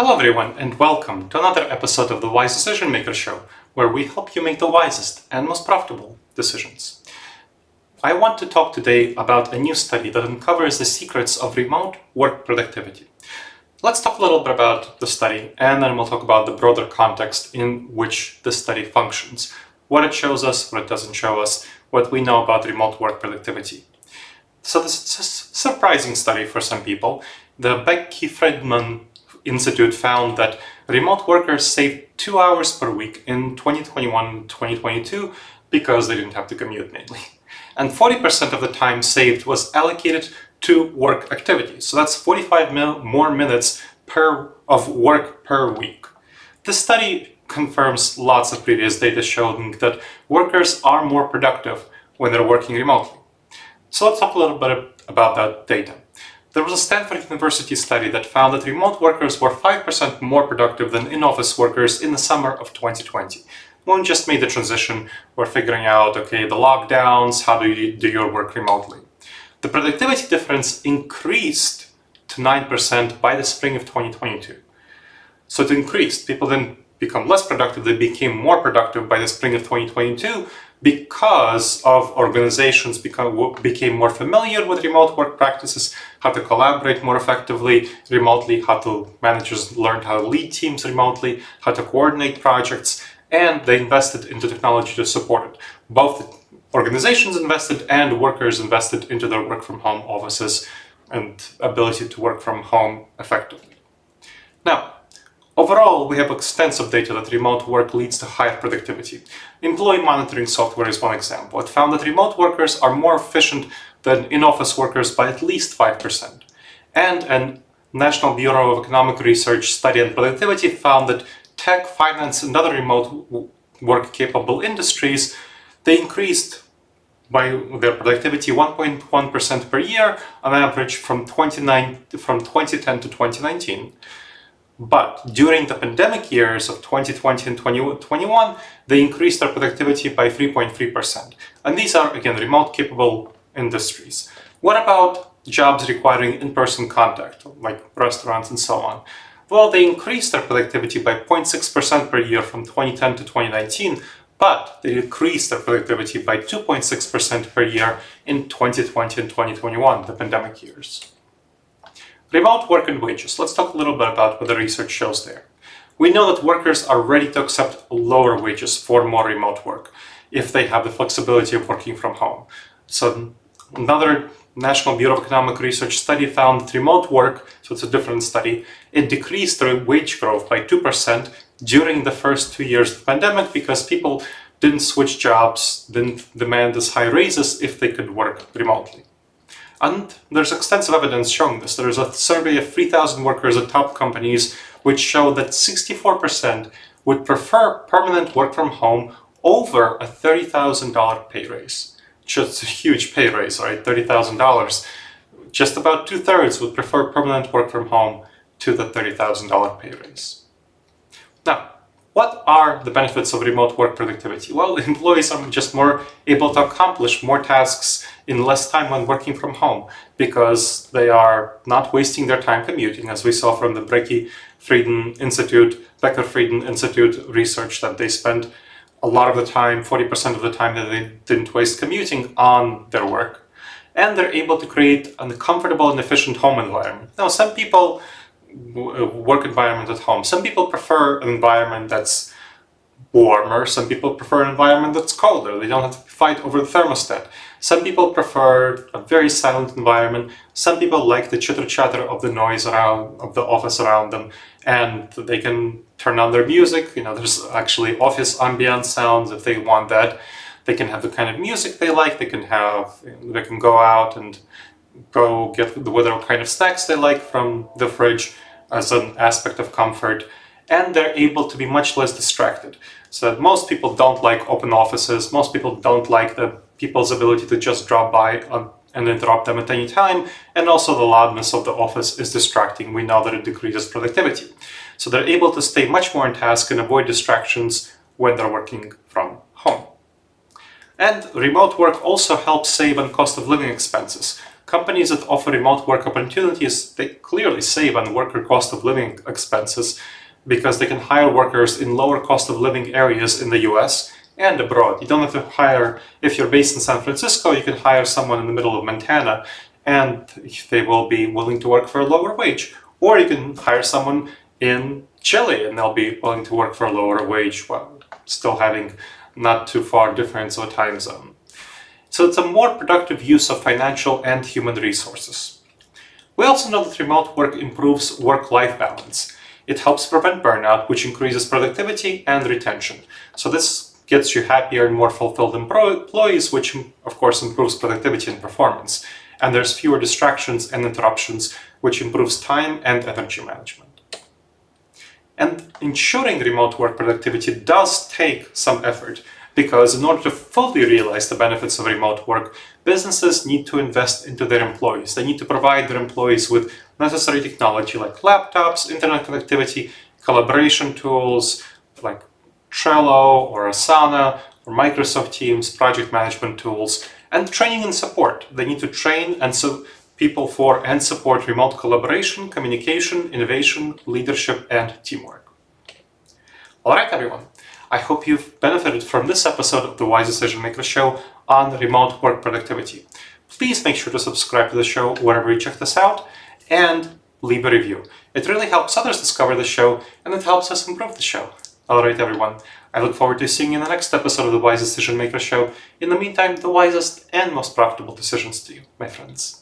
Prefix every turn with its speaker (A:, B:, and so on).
A: Hello everyone and welcome to another episode of the Wise Decision Maker Show, where we help you make the wisest and most profitable decisions. I want to talk today about a new study that uncovers the secrets of remote work productivity. Let's talk a little bit about the study, and then we'll talk about the broader context in which the study functions, what it shows us, what it doesn't show us, what we know about remote work productivity. So this is a surprising study for some people. The Becky-Friedman Institute found that remote workers saved 2 hours per week in 2021-2022 because they didn't have to commute mainly. And 40% of the time saved was allocated to work activities. So that's 45 more minutes of work per week. This study confirms lots of previous data showing that workers are more productive when they're working remotely. So let's talk a little bit about that data. There was a Stanford University study that found that remote workers were 5% more productive than in-office workers in the summer of 2020. When we just made the transition, we're figuring out, okay, the lockdowns, how do you do your work remotely? The productivity difference increased to 9% by the spring of 2022. So it increased. People didn't become less productive, they became more productive by the spring of 2022 because of organizations became more familiar with remote work practices, how to collaborate more effectively remotely, managers learned how to lead teams remotely, how to coordinate projects, and they invested into technology to support it. Both organizations invested and workers invested into their work from home offices and ability to work from home effectively. Now, overall, we have extensive data that remote work leads to higher productivity. Employee monitoring software is one example. It found that remote workers are more efficient than in-office workers by at least 5%. And a National Bureau of Economic Research study on productivity found that tech, finance, and other remote work-capable industries, they increased by their productivity 1.1% per year on average from 2010 to 2019. But during the pandemic years of 2020 and 2021, they increased their productivity by 3.3%. And these are, again, remote-capable industries. What about jobs requiring in-person contact, like restaurants and so on? Well, they increased their productivity by 0.6% per year from 2010 to 2019, but they decreased their productivity by 2.6% per year in 2020 and 2021, the pandemic years. Remote work and wages. Let's talk a little bit about what the research shows there. We know that workers are ready to accept lower wages for more remote work if they have the flexibility of working from home. So another National Bureau of Economic Research study found that remote work, so it's a different study, it decreased their wage growth by 2% during the first 2 years of the pandemic because people didn't switch jobs, didn't demand as high raises if they could work remotely. And there's extensive evidence showing this. There's a survey of 3,000 workers at top companies which show that 64% would prefer permanent work from home over a $30,000 pay raise. Just a huge pay raise, right? $30,000. Just about 2/3 would prefer permanent work from home to the $30,000 pay raise. Now, what are the benefits of remote work productivity? Well, employees are just more able to accomplish more tasks in less time when working from home because they are not wasting their time commuting, as we saw from the Becky-Friedman Institute research that they spent a lot of the time, 40% of the time that they didn't waste commuting on their work. And they're able to create a comfortable and efficient home environment. Now, some people work environment at home. Some people prefer an environment that's warmer. Some people prefer an environment that's colder. They don't have to fight over the thermostat. Some people prefer a very silent environment. Some people like the chitter-chatter of the noise of the office around them, and they can turn on their music. There's actually office ambience sounds if they want that. They can have the kind of music they like. They can go out and go get whatever kind of snacks they like from the fridge as an aspect of comfort, and they're able to be much less distracted. So most people don't like open offices, most people don't like the people's ability to just drop by and interrupt them at any time, and also the loudness of the office is distracting. We know that it decreases productivity. So they're able to stay much more on task and avoid distractions when they're working from home. And remote work also helps save on cost of living expenses. Companies that offer remote work opportunities, they clearly save on worker cost of living expenses because they can hire workers in lower cost of living areas in the US and abroad. You don't have to hire, if you're based in San Francisco, you can hire someone in the middle of Montana and they will be willing to work for a lower wage. Or you can hire someone in Chile and they'll be willing to work for a lower wage while still having not too far difference of time zone. So it's a more productive use of financial and human resources. We also know that remote work improves work-life balance. It helps prevent burnout, which increases productivity and retention. So this gets you happier and more fulfilled employees, which of course improves productivity and performance. And there's fewer distractions and interruptions, which improves time and energy management. And ensuring remote work productivity does take some effort, because in order to fully realize the benefits of remote work, businesses need to invest into their employees. They need to provide their employees with necessary technology like laptops, internet connectivity, collaboration tools like Trello or Asana or Microsoft Teams, project management tools, and training and support. They need to train and people for and support remote collaboration, communication, innovation, leadership, and teamwork. All right, everyone. I hope you've benefited from this episode of the Wise Decision Maker Show on remote work productivity. Please make sure to subscribe to the show wherever you check this out and leave a review. It really helps others discover the show and it helps us improve the show. All right, everyone. I look forward to seeing you in the next episode of the Wise Decision Maker Show. In the meantime, the wisest and most profitable decisions to you, my friends.